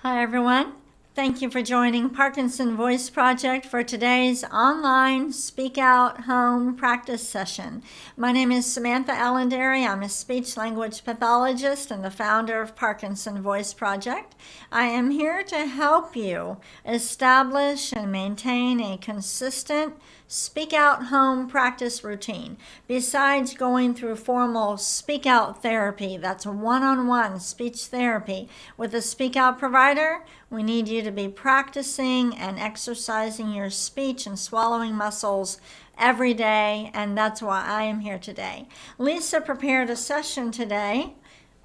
Hi everyone. Thank you for joining Parkinson Voice Project for today's online Speak Out Home practice session. My name is Samantha Allendary. I'm a speech language pathologist and the founder of Parkinson Voice Project. I am here to help you establish and maintain a consistent Speak Out Home practice routine. Besides going through formal Speak Out therapy, that's one-on-one speech therapy with a Speak Out provider, we need you to be practicing and exercising your speech and swallowing muscles every day, and that's why I am here today. Lisa prepared a session today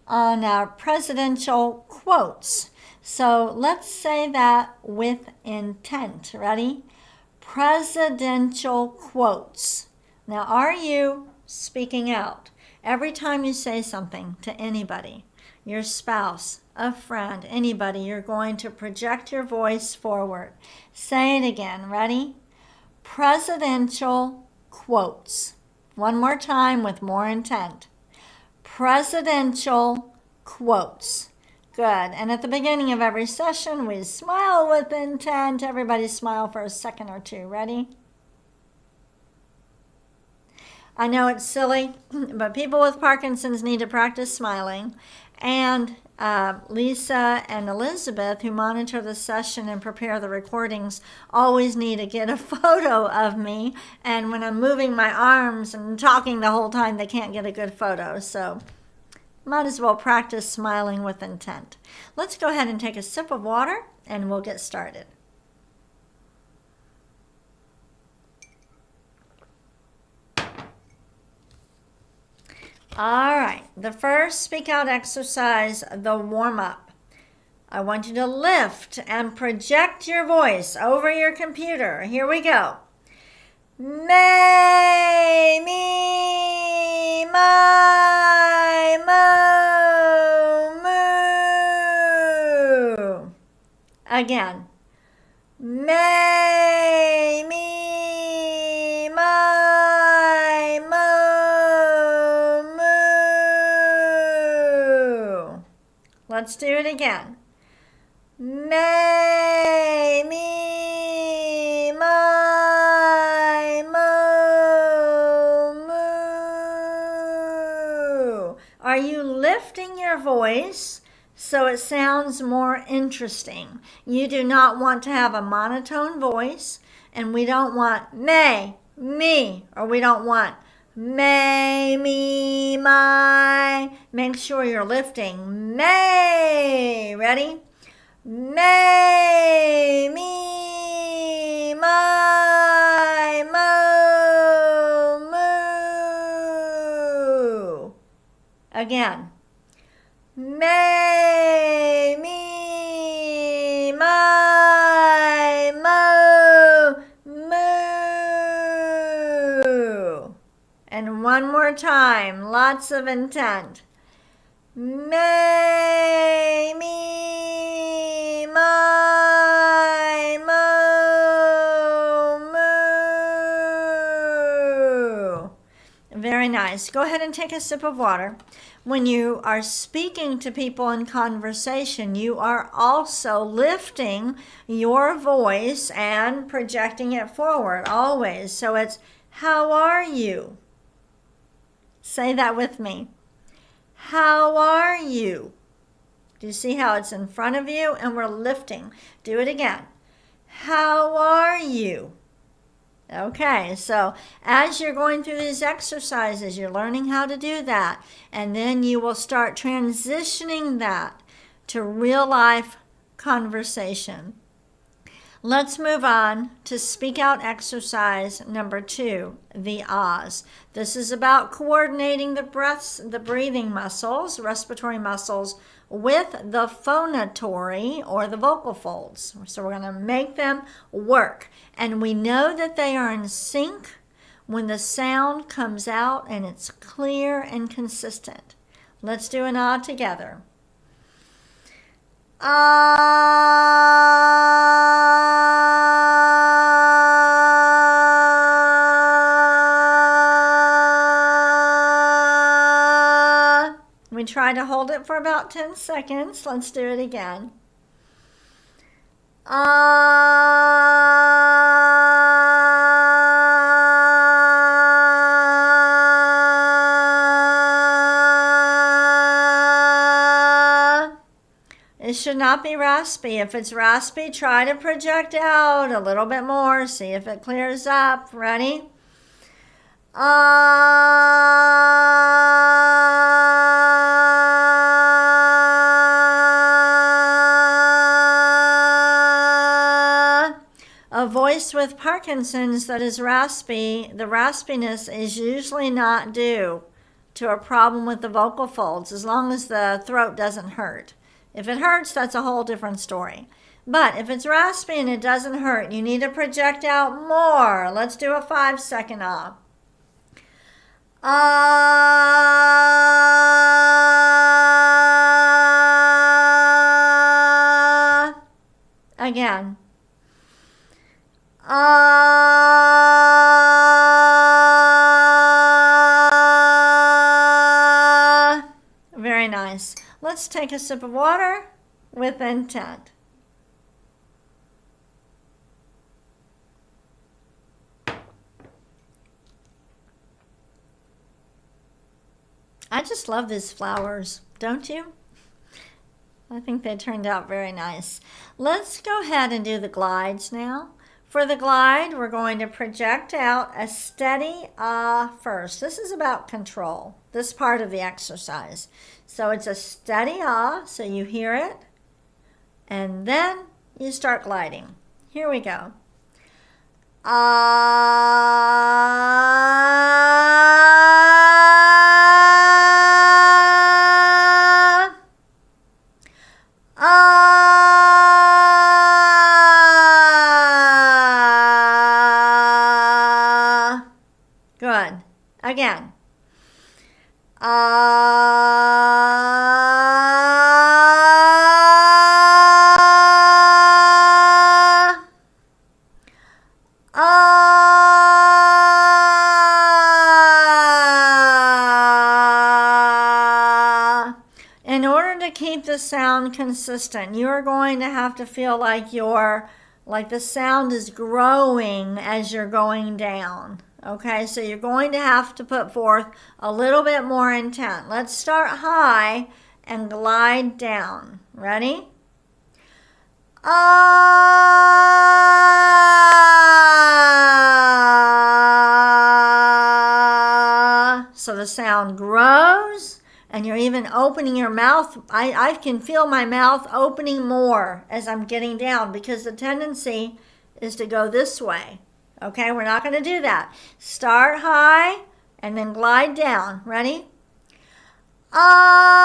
on our presidential quotes. So let's say that with intent. Ready? Presidential quotes. Now, are you speaking out? Every time you say something to anybody, your spouse, a friend, anybody, you're going to project your voice forward. Say it again. Ready? Presidential quotes. One more time with more intent. Presidential quotes. Good. And at the beginning of every session, we smile with intent. Everybody smile for a second or two. Ready? I know it's silly, but people with Parkinson's need to practice smiling. And Lisa and Elizabeth, who monitor the session and prepare the recordings, always need to get a photo of me. And when I'm moving my arms and talking the whole time, they can't get a good photo. So might as well practice smiling with intent. Let's go ahead and take a sip of water and we'll get started. All right, the first speak out exercise, the warm-up. I want you to lift and project your voice over your computer. Here we go. May, me, my, mo, moo. Again. May, me, my, mo, moo. Let's do it again. May, me, my, mo, moo. Are you lifting your voice so it sounds more interesting? You do not want to have a monotone voice, and we don't want may, me, or we don't want may, me, my. Make sure you're lifting may. Ready? May, me, my, mo, moo. Again. May, me, my, mo, moo. And one more time, lots of intent. May, me, my, mo, moo. Very nice. Go ahead and take a sip of water. When you are speaking to people in conversation, you are also lifting your voice and projecting it forward always. So it's, how are you? Say that with me. How are you? Do you see how it's in front of you? And we're lifting. Do it again. How are you? Okay, so as you're going through these exercises, you're learning how to do that. And then you will start transitioning that to real life conversation. Let's move on to speak out exercise number 2, the ahs. This is about coordinating the breathing muscles, respiratory muscles, with the phonatory or the vocal folds. So we're going to make them work. And we know that they are in sync when the sound comes out and it's clear and consistent. Let's do an ah together. We try to hold it for about 10 seconds. Let's do it again. It should not be raspy. If it's raspy, try to project out a little bit more. See if it clears up. Ready? A voice with Parkinson's that is raspy, the raspiness is usually not due to a problem with the vocal folds, as long as the throat doesn't hurt. If it hurts, that's a whole different story. But if it's raspy and it doesn't hurt, you need to project out more. Let's do a 5-second ah. Ah. Again. Ah. Very nice. Let's take a sip of water with intent. I just love these flowers, don't you? I think they turned out very nice. Let's go ahead and do the glides now. For the glide, we're going to project out a steady ah first. This is about control, this part of the exercise. So it's a steady ah, so you hear it, and then you start gliding. Here we go. Ah. Ah. Good. Again. In order to keep the sound consistent, you are going to have to feel like the sound is growing as you're going down. Okay, so you're going to have to put forth a little bit more intent. Let's start high and glide down. Ready? Ah. So the sound grows, and you're even opening your mouth. I can feel my mouth opening more as I'm getting down, because the tendency is to go this way. Okay, we're not going to do that. Start high and then glide down. Ready? Ah.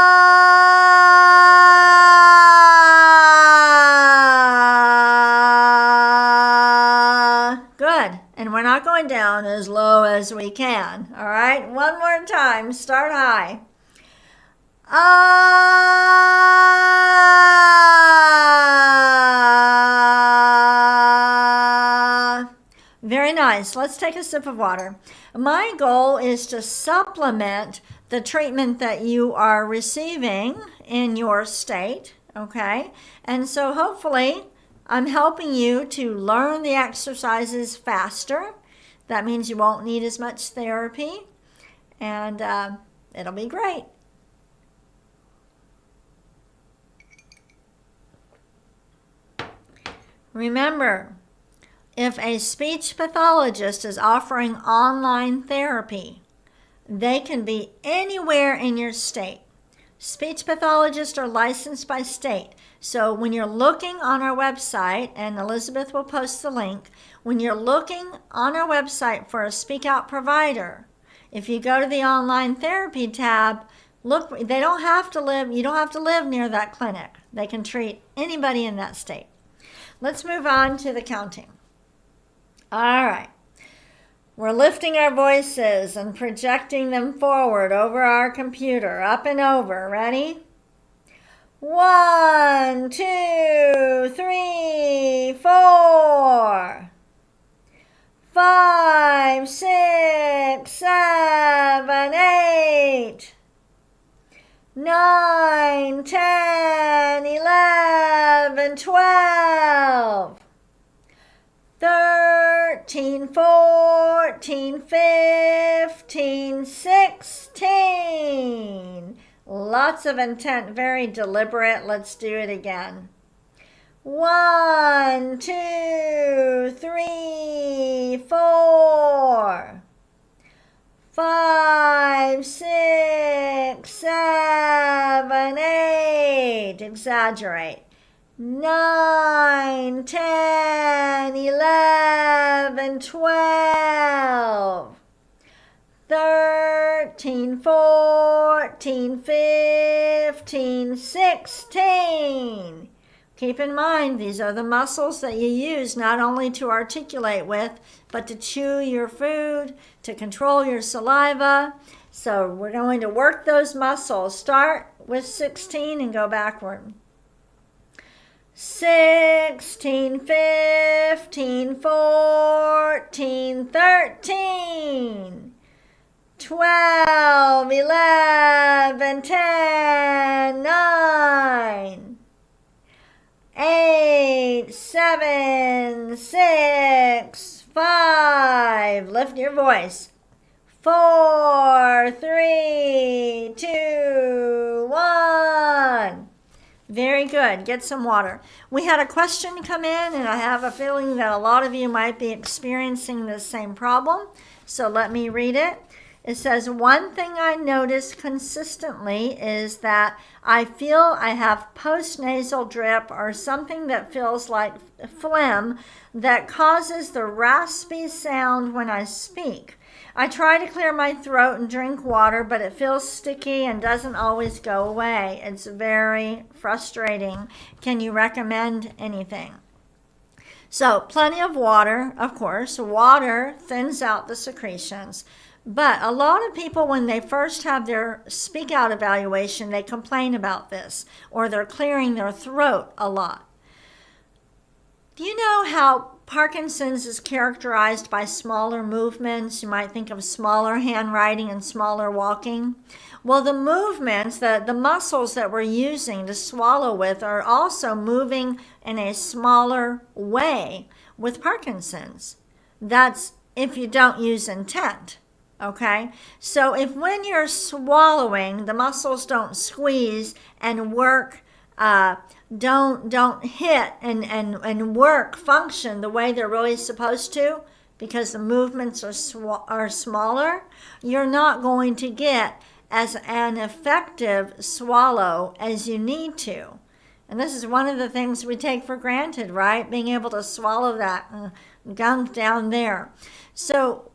Good. And we're not going down as low as we can. All right, one more time. Start high. Ah. Very nice. Let's take a sip of water. My goal is to supplement the treatment that you are receiving in your state, okay? And so hopefully I'm helping you to learn the exercises faster. That means you won't need as much therapy, and it'll be great. Remember, if a speech pathologist is offering online therapy, they can be anywhere in your state. Speech pathologists are licensed by state. So when you're looking on our website, and Elizabeth will post the link, when you're looking on our website for a Speak Out provider, if you go to the online therapy tab, look, you don't have to live near that clinic. They can treat anybody in that state. Let's move on to the counting. All right. We're lifting our voices and projecting them forward over our computer, up and over. Ready? 1, 2, 3, 4, 5, 6, 7, 8, 9, 10, 11, 12. 14, 15, 16. Lots of intent, very deliberate. Let's do it again. 1, 2, 3, 4, 5, 6, 7, 8. Exaggerate. 9, 10, 11, 12, 13, 14, 15, 16. Keep in mind, these are the muscles that you use not only to articulate with, but to chew your food, to control your saliva. So we're going to work those muscles. Start with 16 and go backward. 16, 15, 14, 13, 12, 11, 10, 9, 8, 7, 6, 5. Lift your voice. 4, 3, 2, 1. Very good. Get some water. We had a question come in, and I have a feeling that a lot of you might be experiencing the same problem. So let me read it. It says, one thing I notice consistently is that I feel I have postnasal drip or something that feels like phlegm that causes the raspy sound when I speak. I try to clear my throat and drink water, but it feels sticky and doesn't always go away. It's very frustrating. Can you recommend anything? So, plenty of water, of course. Water thins out the secretions. But a lot of people, when they first have their speak out evaluation, they complain about this, or they're clearing their throat a lot. Do you know how Parkinson's is characterized by smaller movements? You might think of smaller handwriting and smaller walking. Well, the movements, the muscles that we're using to swallow with are also moving in a smaller way with Parkinson's. That's if you don't use intent. Okay, so if when you're swallowing, the muscles don't squeeze and work, don't hit and work, function the way they're really supposed to, because the movements are smaller, you're not going to get as an effective swallow as you need to. And this is one of the things we take for granted, right? Being able to swallow that gunk down there. So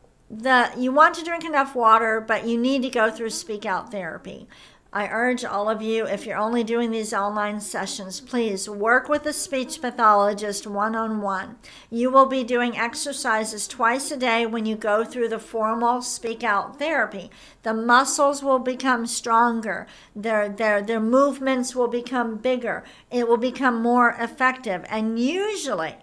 you want to drink enough water, but you need to go through speak out therapy. I urge all of you, if you're only doing these online sessions, please work with a speech pathologist one-on-one. You will be doing exercises twice a day when you go through the formal speak out therapy. The muscles will become stronger. Their movements will become bigger. It will become more effective. And usually,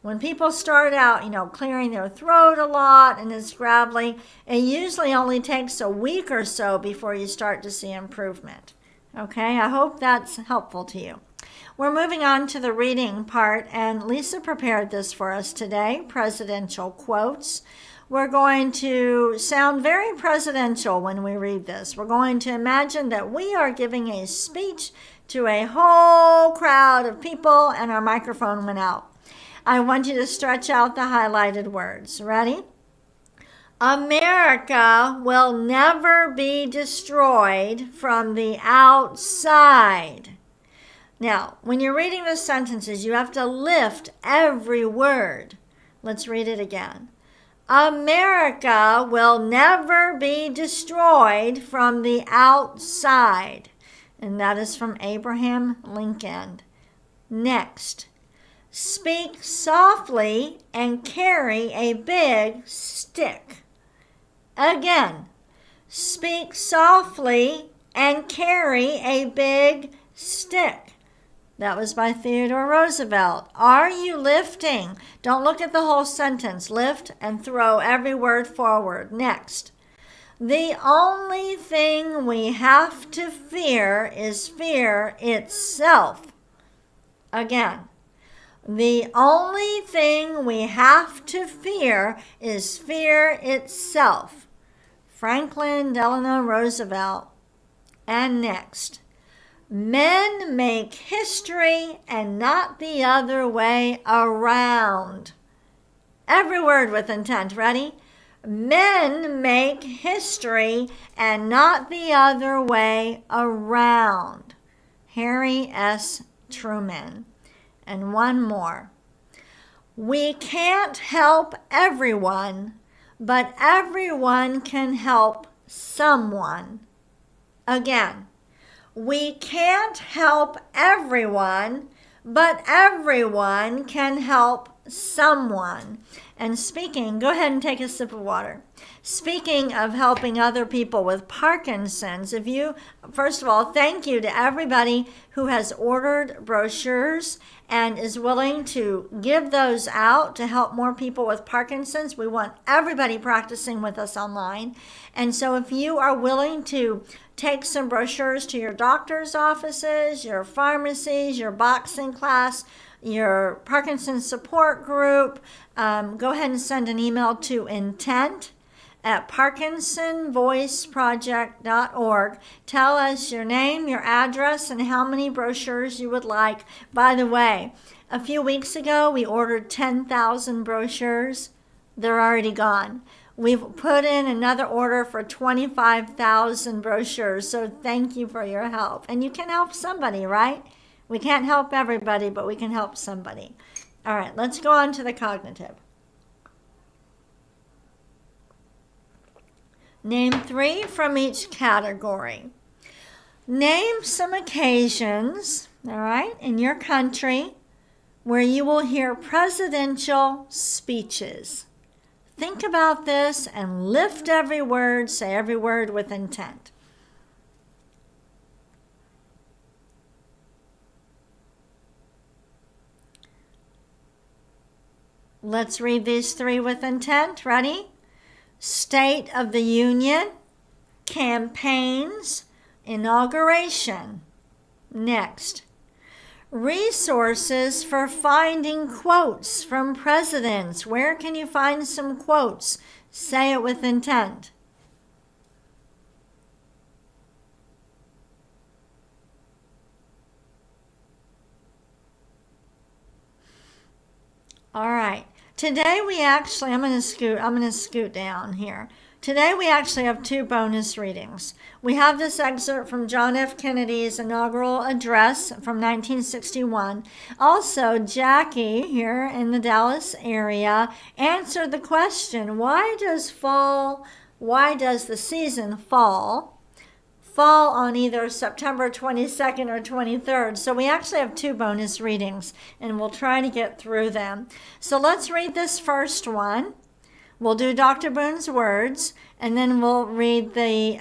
when people start out, clearing their throat a lot and it's gravelly, it usually only takes a week or so before you start to see improvement. Okay, I hope that's helpful to you. We're moving on to the reading part, and Lisa prepared this for us today, presidential quotes. We're going to sound very presidential when we read this. We're going to imagine that we are giving a speech to a whole crowd of people and our microphone went out. I want you to stretch out the highlighted words. Ready? America will never be destroyed from the outside. Now, when you're reading the sentences, you have to lift every word. Let's read it again. America will never be destroyed from the outside. And that is from Abraham Lincoln. Next. Speak softly and carry a big stick. Again, speak softly and carry a big stick. That was by Theodore Roosevelt. Are you lifting? Don't look at the whole sentence. Lift and throw every word forward. Next. The only thing we have to fear is fear itself. Again. The only thing we have to fear is fear itself. Franklin Delano Roosevelt. And next, men make history and not the other way around. Every word with intent. Ready? Men make history and not the other way around. Harry S. Truman. And one more. We can't help everyone, but everyone can help someone. Again, we can't help everyone, but everyone can help someone. And speaking, go ahead and take a sip of water. Speaking of helping other people with Parkinson's, first of all, thank you to everybody who has ordered brochures and is willing to give those out to help more people with Parkinson's. We want everybody practicing with us online. And so if you are willing to take some brochures to your doctor's offices, your pharmacies, your boxing class, your Parkinson's support group, go ahead and send an email to intent@parkinsonvoiceproject.org. Tell us your name, your address, and how many brochures you would like. By the way, a few weeks ago, we ordered 10,000 brochures. They're already gone. We've put in another order for 25,000 brochures, so thank you for your help. And you can help somebody, right? We can't help everybody, but we can help somebody. All right, let's go on to the cognitive. Name 3 from each category. Name some occasions, all right, in your country where you will hear presidential speeches. Think about this and lift every word, say every word with intent. Let's read these 3 with intent. Ready? State of the Union, campaigns, inauguration. Next, resources for finding quotes from presidents. Where can you find some quotes? Say it with intent. All right. Today we actually, I'm going to scoot down here. Today we actually have 2 bonus readings. We have this excerpt from John F. Kennedy's inaugural address from 1961. Also, Jackie here in the Dallas area answered the question, why does the season fall on either September 22nd or 23rd. So we actually have 2 bonus readings, and we'll try to get through them. So let's read this first one. We'll do Dr. Boone's words, and then we'll read the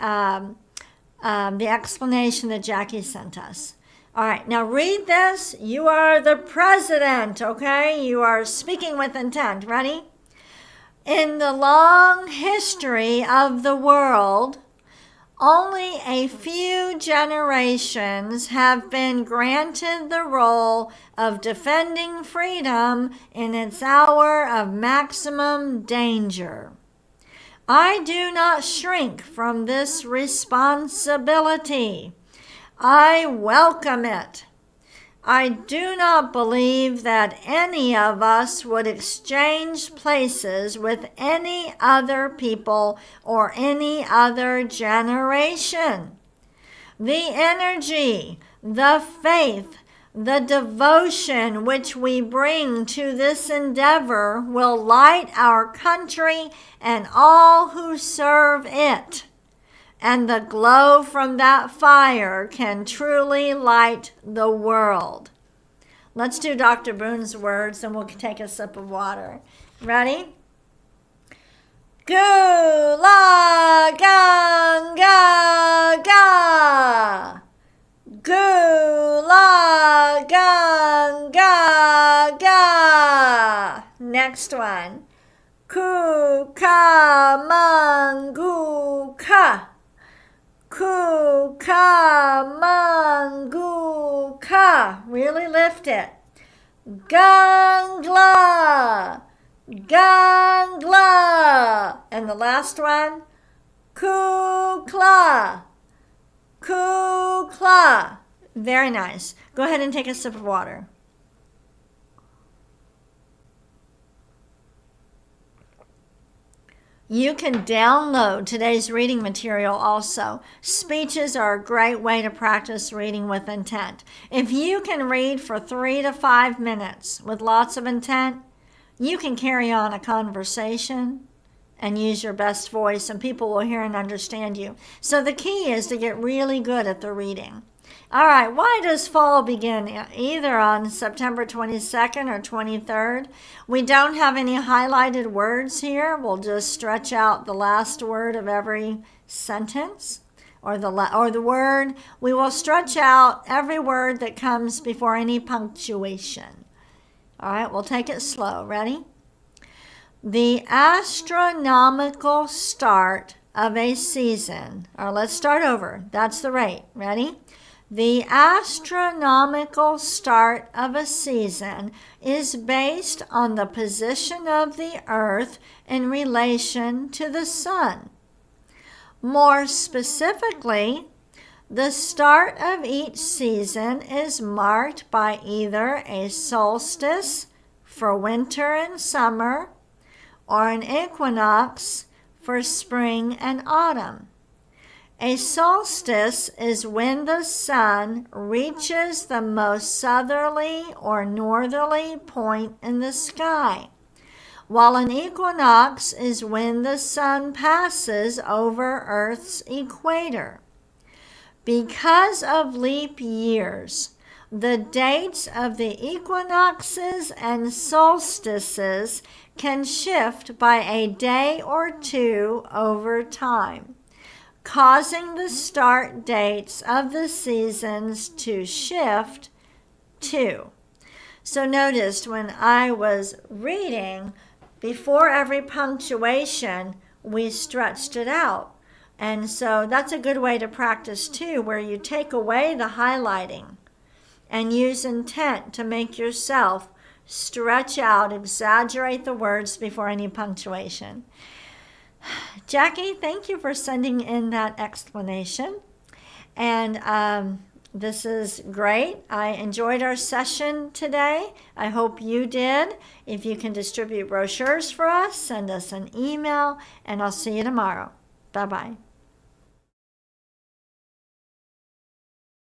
explanation that Jackie sent us. All right, now read this. You are the president, okay? You are speaking with intent. Ready? In the long history of the world, only a few generations have been granted the role of defending freedom in its hour of maximum danger. I do not shrink from this responsibility. I welcome it. I do not believe that any of us would exchange places with any other people or any other generation. The energy, the faith, the devotion which we bring to this endeavor will light our country and all who serve it. And the glow from that fire can truly light the world. Let's do Dr. Boone's words, and we'll take a sip of water. Ready? Gula ganga ga. Gula ganga ga. Next one. Kukamanguka. Kukamanguka. Really lift it. Gangla, gangla. And the last one, kukla, kukla. Very nice. Go ahead and take a sip of water. You can download today's reading material also. Speeches are a great way to practice reading with intent. If you can read for 3 to 5 minutes with lots of intent, you can carry on a conversation and use your best voice, and people will hear and understand you. So the key is to get really good at the reading. All right, why does fall begin either on September 22nd or 23rd? We don't have any highlighted words here. We'll just stretch out the last word of every sentence or the word. We will stretch out every word that comes before any punctuation. All right, we'll take it slow. Ready? The astronomical start of a season. Or let's start over. That's the rate. Ready? The astronomical start of a season is based on the position of the Earth in relation to the Sun. More specifically, the start of each season is marked by either a solstice for winter and summer or an equinox for spring and autumn. A solstice is when the sun reaches the most southerly or northerly point in the sky, while an equinox is when the sun passes over Earth's equator. Because of leap years, the dates of the equinoxes and solstices can shift by a day or two over time, causing the start dates of the seasons to shift too. So notice when I was reading, before every punctuation, we stretched it out. And so that's a good way to practice too, where you take away the highlighting and use intent to make yourself stretch out, exaggerate the words before any punctuation. Jackie, thank you for sending in that explanation. And this is great. I enjoyed our session today. I hope you did. If you can distribute brochures for us, send us an email, and I'll see you tomorrow. Bye-bye.